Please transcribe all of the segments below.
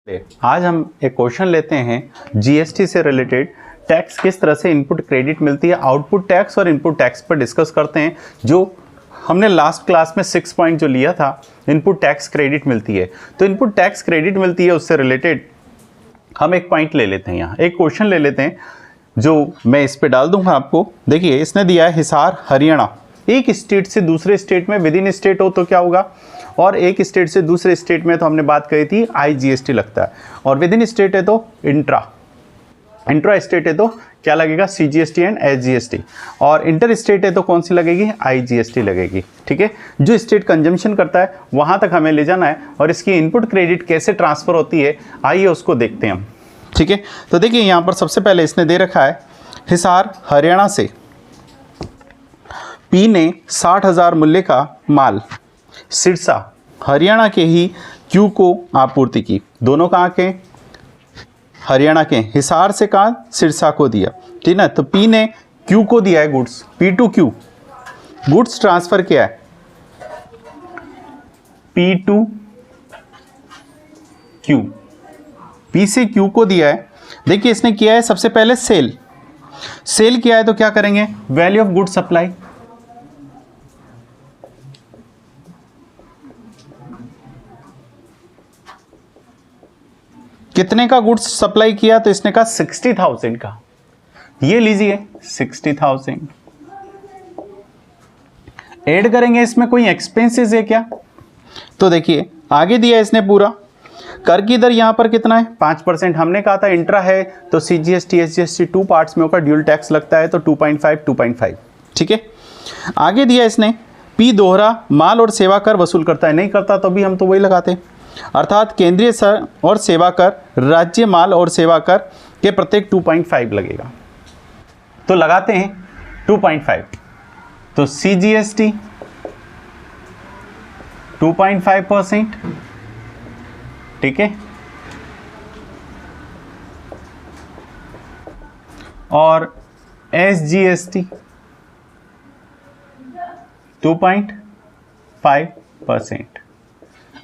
आज हम एक क्वेश्चन लेते हैं जीएसटी से रिलेटेड। टैक्स किस तरह से इनपुट क्रेडिट मिलती है, आउटपुट टैक्स और इनपुट टैक्स पर डिस्कस करते हैं। जो हमने लास्ट क्लास में 6 पॉइंट जो लिया था, इनपुट टैक्स क्रेडिट मिलती है, तो इनपुट टैक्स क्रेडिट मिलती है, उससे रिलेटेड हम एक पॉइंट ले लेते हैं। यहाँ एक क्वेश्चन ले लेते हैं जो मैं इस पर डाल दूंगा आपको। देखिए इसने दिया है हिसार हरियाणा, एक स्टेट से दूसरे स्टेट में, विद इन स्टेट हो तो क्या होगा, और एक स्टेट से दूसरे स्टेट में तो हमने बात करी थी आईजीएसटी लगता है, और विद इन स्टेट है तो इंट्रा स्टेट है तो क्या लगेगा, सीजीएसटी एंड एसजीएसटी, और इंटर स्टेट है तो कौन सी लगेगी, आईजीएसटी लगेगी। ठीक है, जो स्टेट कंजम्पशन करता है वहां तक हमें ले जाना है, और इसकी इनपुट क्रेडिट कैसे ट्रांसफर होती है आइए उसको देखते हैं हम। ठीक है, तो देखिए यहाँ पर सबसे पहले इसने दे रखा है हिसार हरियाणा से पी ने 60,000 मूल्य का माल सिरसा हरियाणा के ही क्यू को आपूर्ति की। दोनों कहाँ के, हरियाणा के। हिसार से कहाँ, सिरसा को दिया। ठीक है, तो पी ने क्यू को दिया है goods, P to Q goods transfer किया है, पी टू क्यू, पी से क्यू को दिया है। देखिए इसने किया है सबसे पहले सेल किया है, तो क्या करेंगे, वैल्यू ऑफ गुड सप्लाई, कितने का गुड्स सप्लाई किया, तो इसने कहा 60,000 का। ये लीजिए 60,000। ऐड करेंगे, इसमें कोई एक्सपेंसेस है क्या, तो देखिए आगे दिया इसने पूरा। कर की दर यहां पर कितना है, 5%। हमने कहा था इंट्रा है तो सीजीएसटी एसजीएसटी 2 पार्ट्स में होकर ड्यूल टैक्स लगता है, तो 2.5। ठीक है, आगे दिया इसने पी दोहरा माल और सेवा कर वसूल करता है, नहीं करता तो भी हम तो वही लगाते, अर्थात केंद्रीय कर और सेवा कर, राज्य माल और सेवा कर के प्रत्येक 2.5 लगेगा, तो लगाते हैं 2.5। तो सीजीएसटी 2.5%। ठीक है, और एसजीएसटी 2.5%,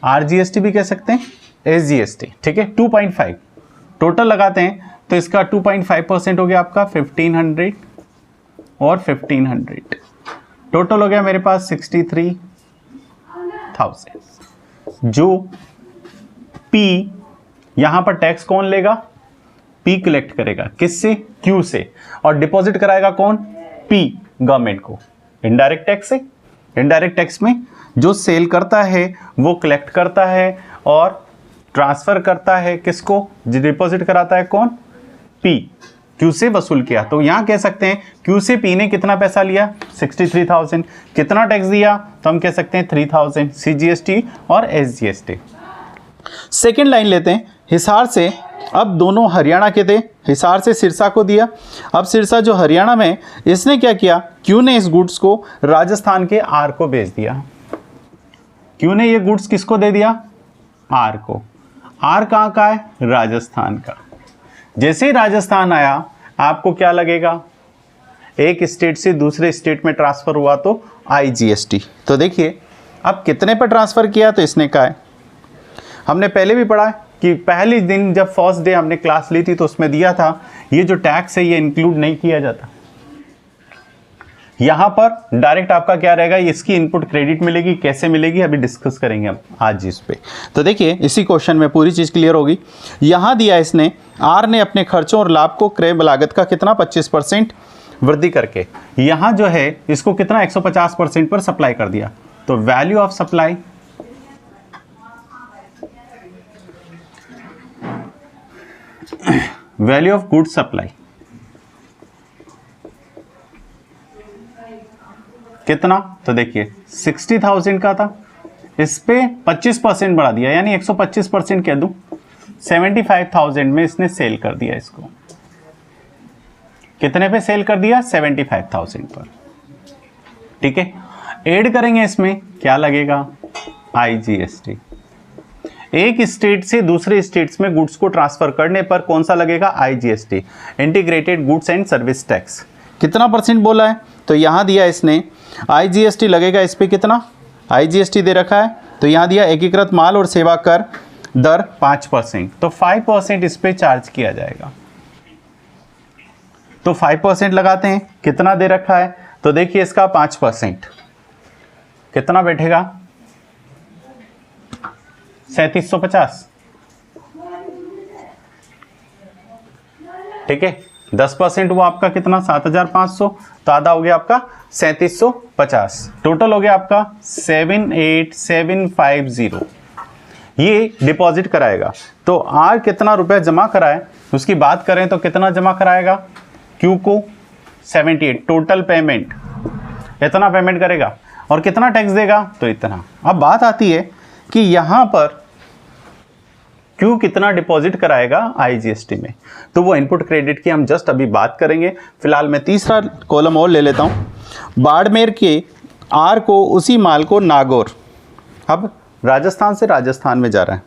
आरजीएसटी भी कह सकते हैं, एसजीएसटी। ठीक है, 2.5 टोटल लगाते हैं, तो इसका 2.5% हो गया आपका 1500 और 1500, टोटल हो गया मेरे पास 63,000। जो पी, यहां पर टैक्स कौन लेगा, पी कलेक्ट करेगा, किससे, क्यू से, और डिपॉजिट कराएगा कौन, पी गवर्नमेंट को, इनडायरेक्ट टैक्स से। इनडायरेक्ट टैक्स में जो सेल करता है वो कलेक्ट करता है और ट्रांसफर करता है किसको, डिपॉजिट कराता है कौन, पी, क्यू से वसूल किया। तो यहां कह सकते हैं क्यू से पी ने कितना पैसा लिया, 63,000। कितना टैक्स दिया, तो हम कह सकते हैं 3,000, सीजीएसटी और एसजीएसटी। सेकेंड लाइन लेते हैं, हिसार से, अब दोनों हरियाणा के थे, हिसार से सिरसा को दिया। अब सिरसा जो हरियाणा में, इसने क्या किया, क्यू ने इस गुड्स को राजस्थान के आर को भेज दिया। क्यू ने ये गुड्स किसको दे दिया, आर को। आर कहाँ का है, राजस्थान का। जैसे ही राजस्थान आया, आपको क्या लगेगा, एक स्टेट से दूसरे स्टेट में ट्रांसफर हुआ तो आईजीएसटी। तो देखिए अब कितने पर ट्रांसफर किया, तो इसने कहा है, हमने पहले भी पढ़ा कि पहले दिन जब फर्स्ट डे हमने क्लास ली थी तो उसमें दिया था ये जो टैक्स है ये इंक्लूड नहीं किया जाता। यहां पर डायरेक्ट आपका क्या रहेगा, इसकी इनपुट क्रेडिट मिलेगी, कैसे मिलेगी अभी डिस्कस करेंगे हम आज इस पे। तो देखिए इसी क्वेश्चन में पूरी चीज क्लियर होगी। यहां दिया इसने, आर ने अपने खर्चों और लाभ को क्रय लागत का कितना 25% वृद्धि करके, यहां जो है इसको कितना 150% पर सप्लाई कर दिया। तो value of supply, value of good supply कितना, तो देखिए 60,000 का था, इस पे 25% बढ़ा दिया, यानी 125% कह दूं, 75,000 में इसने सेल कर दिया इसको। कितने पे सेल कर दिया, 75,000 पर। ठीक है, ऐड करेंगे, इसमें क्या लगेगा, आईजीएसटी। एक स्टेट से दूसरे स्टेट्स में गुड्स को ट्रांसफर करने पर कौन सा लगेगा, IGST, integrated goods and service tax. कितना परसेंट बोला है, तो यहां दिया इसने आईजीएसटी लगेगा, इस पे कितना, आईजीएसटी दे रखा है, तो यहाँ दिया एकीकृत माल और सेवा कर दर 5%, तो 5% इस पे चार्ज किया जाएगा। तो 5% लगाते हैं, कितना दे रखा है, तो देखिए इसका 5% कितना बैठेगा 3750, ठीक है। 10% हुआ आपका कितना 7500, तो आधा हो गया आपका 3750, टोटल हो गया आपका 78750। ये डिपॉजिट कराएगा। तो आर कितना रुपए जमा कराए उसकी बात करें तो कितना जमा कराएगा, क्यू को 78, टोटल पेमेंट इतना पेमेंट करेगा और कितना टैक्स देगा, तो इतना। अब बात आती है कि यहां पर क्यू कितना डिपॉजिट कराएगा आईजीएसटी में, तो वो इनपुट क्रेडिट की हम जस्ट अभी बात करेंगे। फिलहाल मैं तीसरा कॉलम और ले लेता हूं। बाड़मेर के आर को उसी माल को नागौर, अब राजस्थान से राजस्थान में जा रहा है,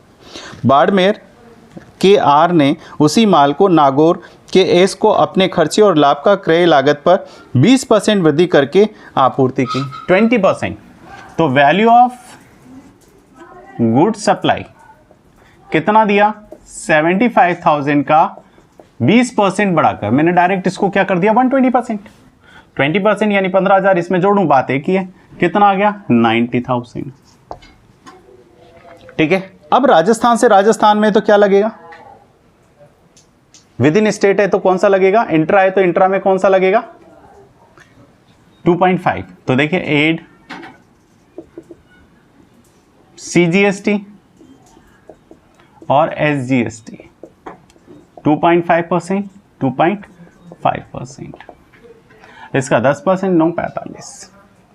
बाड़मेर के आर ने उसी माल को नागौर के एस को अपने खर्चे और लाभ का क्रय लागत पर 20% वृद्धि करके आपूर्ति की, 20%। तो वैल्यू ऑफ गुड सप्लाई कितना दिया 75,000 का 20% बढ़ाकर मैंने डायरेक्ट इसको क्या कर दिया 120%, 20% यानी 15,000 इसमें जोड़ूं, बात एक ही है, कितना आ गया 90,000, ठीक है। अब राजस्थान से राजस्थान में तो क्या लगेगा, विद इन स्टेट है तो कौन सा लगेगा, इंट्रा है तो इंट्रा में कौन सा लगेगा 2.5। तो देखिए एड सीजीएसटी और एसजीएसटी 2.5%, 2.5%, इसका 10% 945।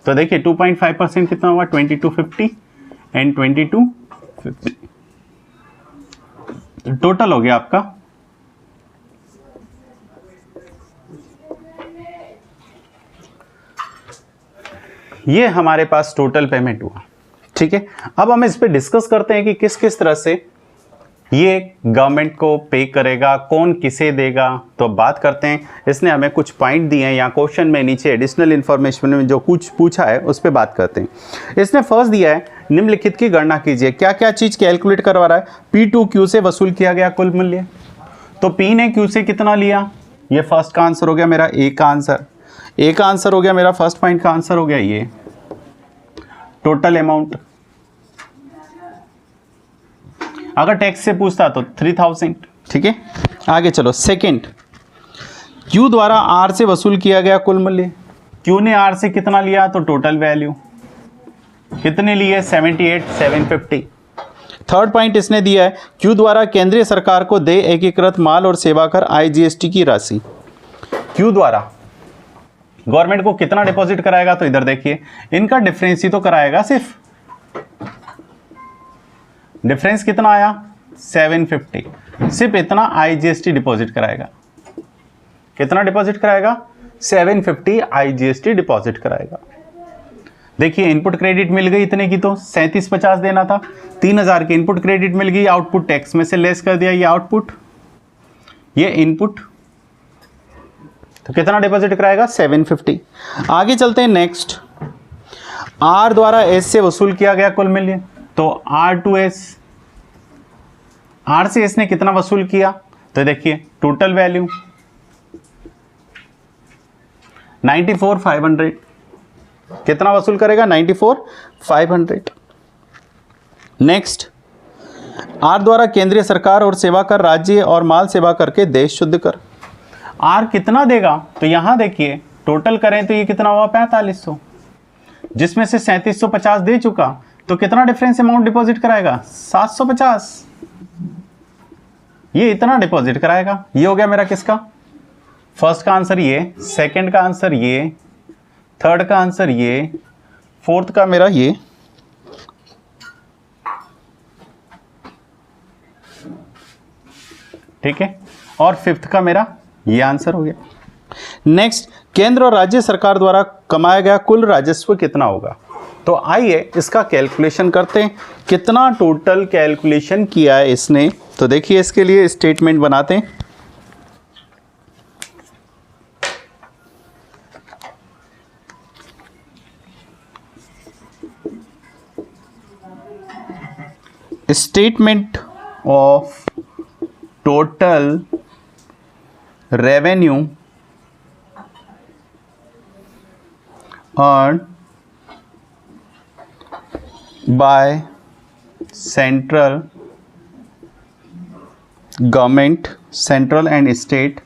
तो देखिए 2.5% कितना हुआ 2250 एंड 2250, टोटल हो गया आपका ये हमारे पास टोटल पेमेंट हुआ, ठीक है। अब हम इस पे डिस्कस करते हैं कि किस किस तरह से ये गवर्नमेंट को पे करेगा, कौन किसे देगा। तो बात करते हैं, इसने हमें कुछ पॉइंट दिए हैं या क्वेश्चन में नीचे एडिशनल इन्फॉर्मेशन में जो कुछ पूछा है उस पर बात करते हैं। इसने फर्स्ट दिया है निम्नलिखित की गणना कीजिए, क्या क्या चीज़ कैलकुलेट करवा रहा है, P2Q से वसूल किया गया कुल मूल्य। तो P ने Q से कितना लिया, ये फर्स्ट का आंसर हो गया मेरा, ए का आंसर, ए का आंसर हो गया मेरा, फर्स्ट पॉइंट का आंसर हो गया ये टोटल अमाउंट। अगर टैक्स से पूछता तो 3000, ठीक है। आगे चलो, सेकंड, क्यू द्वारा आर से वसूल किया गया कुल मूल्य, क्यू ने आर से कितना लिया, तो टोटल वैल्यू कितने लिए 78,750। थर्ड पॉइंट इसने दिया है क्यू द्वारा केंद्रीय सरकार को दे एकीकृत माल और सेवा कर आईजीएसटी की राशि, क्यू द्वारा गवर्नमेंट को कितना डिपॉजिट कराएगा, तो इधर देखिए इनका डिफरेंस ही तो कराएगा, सिर्फ डिफरेंस कितना आया 750, सिर्फ इतना आईजीएसटी डिपॉजिट कराएगा। कितना डिपॉजिट कराएगा 750 आईजीएसटी डिपॉजिट कराएगा। देखिए इनपुट क्रेडिट मिल गई इतने की, तो 3750 देना था, 3000 की इनपुट क्रेडिट मिल गई, आउटपुट टैक्स में से लेस कर दिया, ये आउटपुट ये इनपुट, तो कितना डिपॉजिट कराएगा 750। आगे चलते हैं नेक्स्ट, आर द्वारा एस से वसूल किया गया कुल मूल्य, तो आर टू एस, आर से एस ने कितना वसूल किया, तो देखिए टोटल वैल्यू 94,500, कितना वसूल करेगा 94,500। नेक्स्ट, आर द्वारा केंद्रीय सरकार और सेवा कर राज्य और माल सेवा कर के देश शुद्ध कर, आर कितना देगा, तो यहां देखिए टोटल करें तो ये कितना हुआ 4500, जिसमें से 3750 दे चुका, तो कितना डिफरेंस अमाउंट डिपॉजिट कराएगा 750, ये इतना डिपॉजिट कराएगा। ये हो गया मेरा किसका, फर्स्ट का आंसर ये, सेकंड का आंसर ये, थर्ड का आंसर ये, फोर्थ का मेरा ये, ठीक है, और फिफ्थ का मेरा ये आंसर हो गया। नेक्स्ट, केंद्र और राज्य सरकार द्वारा कमाया गया कुल राजस्व कितना होगा, तो आइए इसका कैलकुलेशन करते हैं, कितना टोटल कैलकुलेशन किया है इसने। तो देखिए इसके लिए स्टेटमेंट बनाते हैं। Statement of total revenue earned by central government, central and state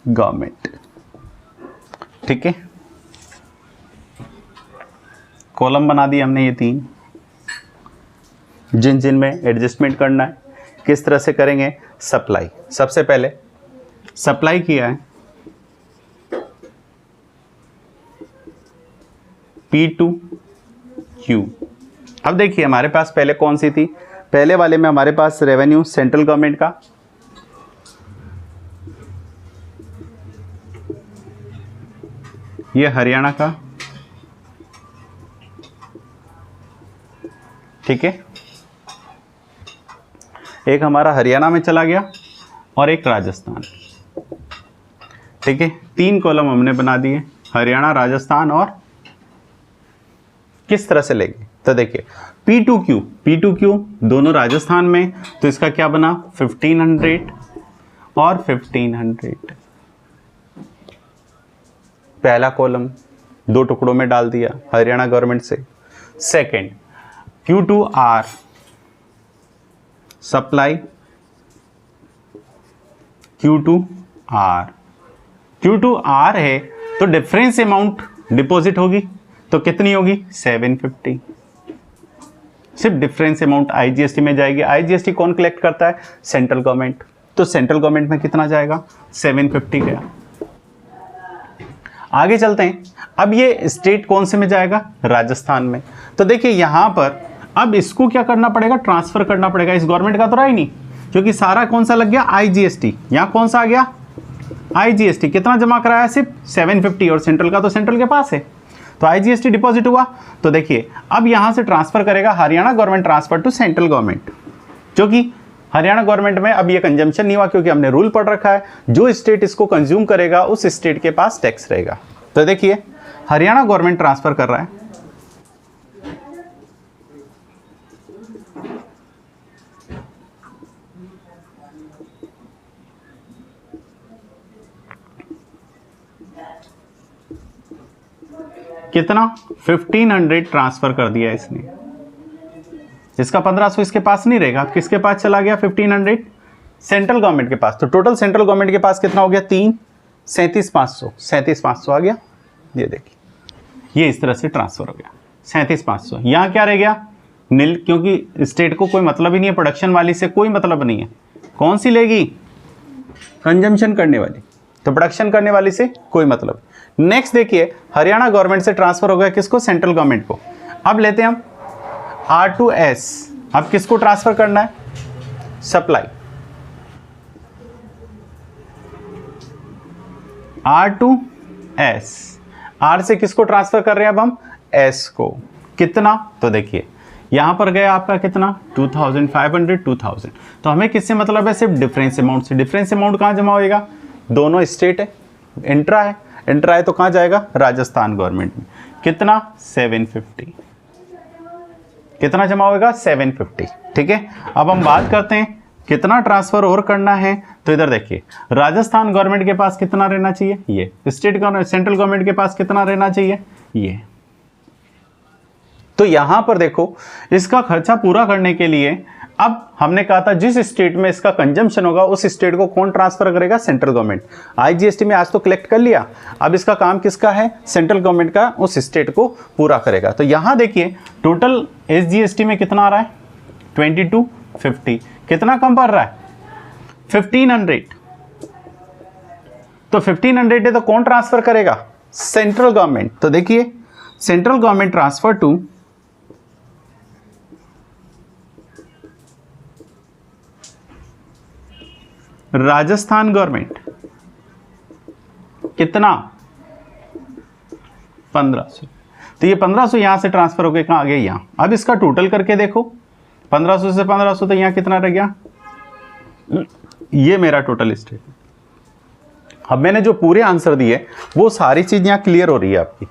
government. ठीक है, कॉलम बना दिए हमने ये 3, जिन जिन में एडजस्टमेंट करना है। किस तरह से करेंगे? सप्लाई, सबसे पहले सप्लाई किया है P2Q। अब देखिए हमारे पास पहले कौन सी थी, पहले वाले में हमारे पास रेवेन्यू सेंट्रल गवर्नमेंट का, ये हरियाणा का, ठीक है, एक हमारा हरियाणा में चला गया और एक राजस्थान। ठीक है, 3 कॉलम हमने बना दिए, हरियाणा, राजस्थान और किस तरह से लेंगे? तो देखिए P2Q दोनों राजस्थान में, तो इसका क्या बना 1500 और 1500। पहला कॉलम 2 टुकड़ों में डाल दिया हरियाणा गवर्नमेंट से। सेकंड Q2R सप्लाई, Q2R है तो डिफरेंस अमाउंट डिपॉजिट होगी, तो कितनी होगी 750। सिर्फ डिफरेंस अमाउंट आईजीएसटी में जाएगी। आईजीएसटी कौन कलेक्ट करता है? Central government. तो सेंट्रल गवर्नमेंट में कितना जाएगा? 750 गया। आगे चलते हैं, अब ये स्टेट कौन से में जाएगा? राजस्थान में। तो देखिए यहां पर अब इसको क्या करना पड़ेगा? ट्रांसफर करना पड़ेगा। इस गवर्नमेंट का तो रहा ही नहीं, क्योंकि सारा कौन सा लग गया? आईजीएसटी। यहां कौन सा आ गया? आईजीएसटी। कितना जमा कराया? सिर्फ 750, और सेंट्रल का तो सेंट्रल के पास है, तो आईजीएसटी डिपॉजिट हुआ। तो देखिए अब यहां से ट्रांसफर करेगा Haryana government transfer to central government, क्योंकि हरियाणा गवर्नमेंट में अब ये कंजम्पशन नहीं हुआ, क्योंकि हमने रूल पढ़ रखा है जो स्टेट इसको कंज्यूम करेगा उस स्टेट के पास टैक्स रहेगा। तो देखिए हरियाणा गवर्नमेंट ट्रांसफर कर रहा है, कितना 1500 ट्रांसफर कर दिया इसने। इसका 1500 इसके पास नहीं रहेगा, किसके पास चला गया? 1500 सेंट्रल गवर्नमेंट के पास। तो टोटल सेंट्रल गवर्नमेंट के पास कितना हो गया? 3, 37,500 आ गया। ये देखिए ये इस तरह से ट्रांसफर हो गया 37,500। यहां क्या रह गया? नील, क्योंकि स्टेट को कोई मतलब ही नहीं है, प्रोडक्शन वाली से कोई मतलब नहीं है। कौन सी लेगी? कंजम्पशन करने वाली। तो प्रोडक्शन करने वाली से कोई मतलब। नेक्स्ट देखिए हरियाणा गवर्नमेंट से ट्रांसफर हो गया किसको? सेंट्रल गवर्नमेंट को। अब लेते हैं हम R2S। अब किसको ट्रांसफर करना है? सप्लाई। R2S, R से किसको ट्रांसफर कर रहे हैं अब हम? S को। कितना? तो देखिए यहां पर गया आपका कितना? 2500, 2000। तो हमें किससे मतलब है? सिर्फ डिफरेंस अमाउंट से। डिफरेंस अमाउंट कहां जमा होएगा? दोनों स्टेट है, इंट्रा है, इंट्रा है तो कहां जाएगा? राजस्थान गवर्नमेंट में। कितना? 750। कितना जमा होगा? 750। ठीक है, अब हम बात करते हैं कितना ट्रांसफर और करना है। तो इधर देखिए राजस्थान गवर्नमेंट के पास कितना रहना चाहिए? ये। स्टेट गवर्नमेंट, सेंट्रल गवर्नमेंट के पास कितना रहना चाहिए? ये। तो यहां पर देखो इसका खर्चा पूरा करने के लिए अब हमने कहा था जिस स्टेट में इसका कंजम्पशन होगा उस स्टेट को कौन ट्रांसफर करेगा? Central government. आईजीएसटी में आज तो कलेक्ट कर लिया, अब इसका काम किसका है? सेंट्रल गवर्नमेंट का, उस स्टेट को पूरा करेगा। तो यहां देखिए टोटल एसजीएसटी में कितना आ रहा है? 2250। कितना कम पड़ रहा है? 1500। तो 1500 है तो कौन ट्रांसफर करेगा? Central government. तो देखिए central government transfer to Rajasthan government. कितना? 1500। तो ये 1500 यहां से ट्रांसफर होकर कहां आ गया? यहां। अब इसका टोटल करके देखो 1500 से 1500 तो यहां कितना रह गया? ये मेरा टोटल स्टेट। अब मैंने जो पूरे आंसर दिए वो सारी चीज यहां क्लियर हो रही है आपकी,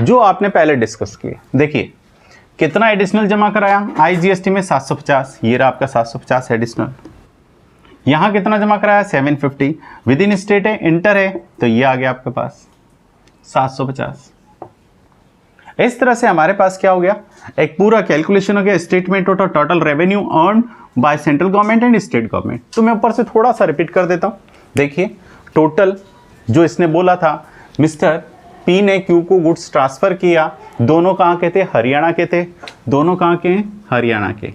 जो आपने पहले डिस्कस किए। देखिए कितना एडिशनल जमा कराया आईजीएसटी में 750, ये रहा आपका 750 एडिशनल। यहां कितना जमा कराया 750, विद इन स्टेट है, इंटर है, तो ये आ गया आपके पास 750। इस तरह से हमारे पास क्या हो गया, एक पूरा कैलकुलेशन हो गया statement of total revenue earn by central government and state government. तो मैं ऊपर से थोड़ा सा रिपीट कर देता हूं। देखिए टोटल जो इसने बोला था, मिस्टर पी ने क्यू को गुड्स ट्रांसफर किया, दोनों कहाँ के थे, हरियाणा के थे, दोनों कहाँ के हैं, हरियाणा के,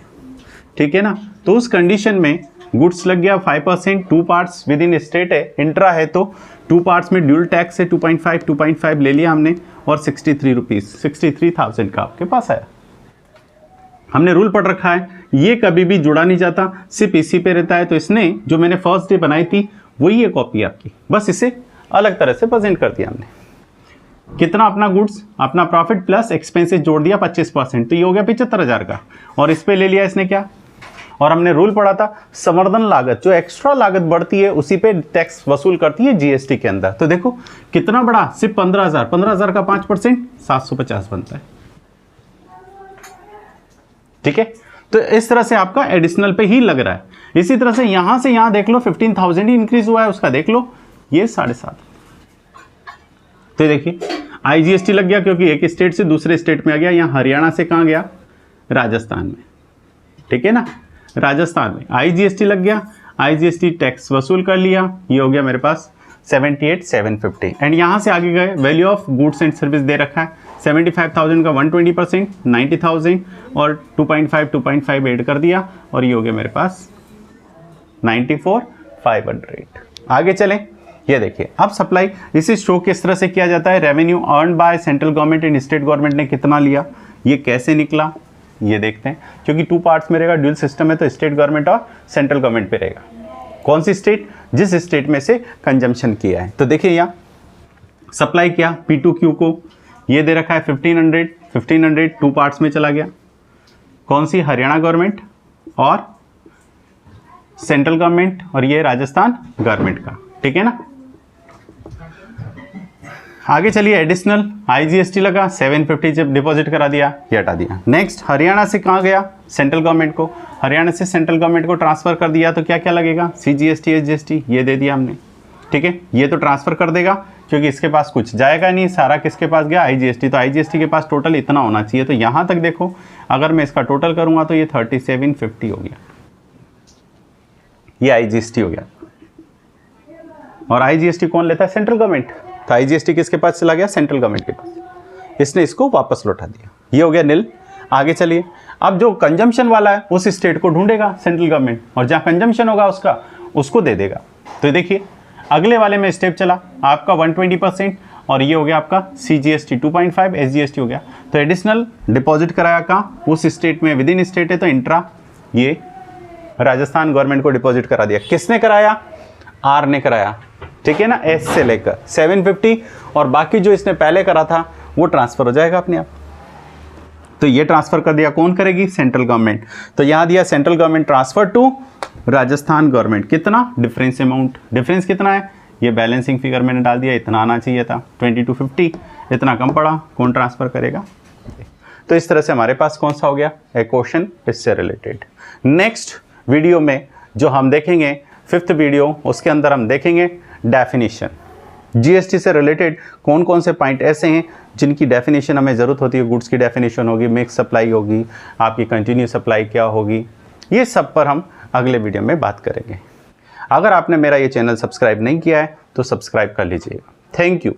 ठीक है ना। तो उस कंडीशन में गुड्स लग गया 5%, 2 पार्ट्स विद इन स्टेट है, इंट्रा है तो 2 पार्ट्स में ड्यूल टैक्स है 2.5 ले लिया हमने, और 63 रुपीज़ 63,000 का आपके पास आया। हमने रूल पढ़ रखा है, ये कभी भी जुड़ा नहीं जाता, सिर्फ इसी पे रहता है। तो इसने जो मैंने फर्स्ट डे बनाई थी वही है कॉपी आपकी, बस इसे अलग तरह से प्रेजेंट कर दिया हमने। कितना अपना गुड्स, अपना प्रॉफिट प्लस एक्सपेंसेस जोड़ दिया 25%, तो ये हो गया 75,000 का, और इस पे ले लिया इसने क्या, और हमने रूल पढ़ा था संवर्धन लागत, जो एक्स्ट्रा लागत बढ़ती है उसी पे टैक्स वसूल करती है जीएसटी के अंदर। तो देखो कितना बड़ा, सिर्फ 15,000 का 5% 750 बनता है, ठीक है। तो इस तरह से आपका एडिशनल पे ही लग रहा है। इसी तरह से यहां से यहां देख लो 15,000 ही इंक्रीज हुआ है उसका, देख लो ये 7.5। तो देखिए आईजीएसटी लग गया क्योंकि एक स्टेट से दूसरे स्टेट में आ गया, यहाँ हरियाणा से कहाँ गया, राजस्थान में, ठीक है ना, राजस्थान में आईजीएसटी लग गया, आईजीएसटी टैक्स वसूल कर लिया, ये हो गया मेरे पास 78,750। एंड यहाँ से आगे गए, value of goods and service दे रखा है 75,000 का 120%, 90,000 और 2.5 ऐड कर दिया, और ये हो गया मेरे पास 94,500। आगे चलें, ये देखिए अब सप्लाई, इसे शो किस तरह से किया जाता है, revenue earn by central government and state government ने कितना लिया, ये कैसे निकला ये देखते हैं। क्योंकि 2 पार्ट्स में रहेगा, ड्यूल सिस्टम है, तो स्टेट गवर्नमेंट और सेंट्रल गवर्नमेंट पे रहेगा। कौन सी स्टेट, जिस स्टेट में से कंजम्पशन किया है। तो देखिए यहाँ सप्लाई किया P2Q को, ये दे रखा है 1500 2 पार्ट्स में चला गया, कौन सी, हरियाणा गवर्नमेंट और सेंट्रल गवर्नमेंट, और ये राजस्थान गवर्नमेंट का, ठीक है ना। आगे चलिए एडिशनल आईजीएसटी लगा 750, जब डिपॉजिट करा दिया ये हटा दिया। नेक्स्ट हरियाणा से कहाँ गया, सेंट्रल गवर्नमेंट को, हरियाणा से सेंट्रल गवर्नमेंट को ट्रांसफर कर दिया, तो क्या क्या लगेगा, सीजीएसटी एसजीएसटी ये दे दिया हमने, ठीक है। ये तो ट्रांसफर कर देगा क्योंकि इसके पास कुछ जाएगा नहीं, सारा किसके पास गया, आईजीएसटी। तो आईजीएसटी के पास टोटल इतना होना चाहिए, तो यहाँ तक देखो अगर मैं इसका टोटल करूँगा तो ये 3750 हो गया, ये आईजीएसटी हो गया। और आईजीएसटी कौन लेता है, सेंट्रल गवर्नमेंट। तो आईजीएसटी किसके पास चला गया, सेंट्रल गवर्नमेंट के पास, इसने इसको वापस लौटा दिया, ये हो गया नील। आगे चलिए, अब जो कंजम्पशन वाला है उस स्टेट को ढूंढेगा सेंट्रल गवर्नमेंट, और जहाँ कंजम्पशन होगा उसका उसको दे देगा। तो देखिए अगले वाले में स्टेप चला आपका 120%, और ये हो गया आपका सीजीएसटी 2.5, एसजीएसटी हो गया। तो एडिशनल डिपॉजिट कराया कहाँ, उस स्टेट में, विद इन स्टेट है तो इंट्रा, ये राजस्थान गवर्नमेंट को डिपॉजिट करा दिया। किसने कराया, आर ने कराया, ठीक है ना, एस से लेकर 750, और बाकी जो इसने पहले करा था वो ट्रांसफर हो जाएगा अपने आप। तो ये ट्रांसफर कर दिया, कौन करेगी, सेंट्रल गवर्नमेंट। तो यहां दिया central government transfer to Rajasthan government, कितना, डिफरेंस अमाउंट, डिफरेंस कितना है, ये बैलेंसिंग फिगर मैंने डाल दिया, इतना आना चाहिए था 2250, इतना कम पड़ा, कौन ट्रांसफर करेगा। तो इस तरह से हमारे पास कौन सा हो गया, ए क्वेश्चन इससे रिलेटेड। नेक्स्ट वीडियो में जो हम देखेंगे 5th वीडियो, उसके अंदर हम देखेंगे डेफिनेशन, जीएसटी से रिलेटेड कौन कौन से पॉइंट ऐसे हैं जिनकी डेफिनेशन हमें ज़रूरत होती है। गुड्स की डेफिनेशन होगी, मिक्स सप्लाई होगी, आपकी कंटिन्यू सप्लाई क्या होगी, ये सब पर हम अगले वीडियो में बात करेंगे। अगर आपने मेरा ये चैनल सब्सक्राइब नहीं किया है तो सब्सक्राइब कर लीजिएगा। Thank you.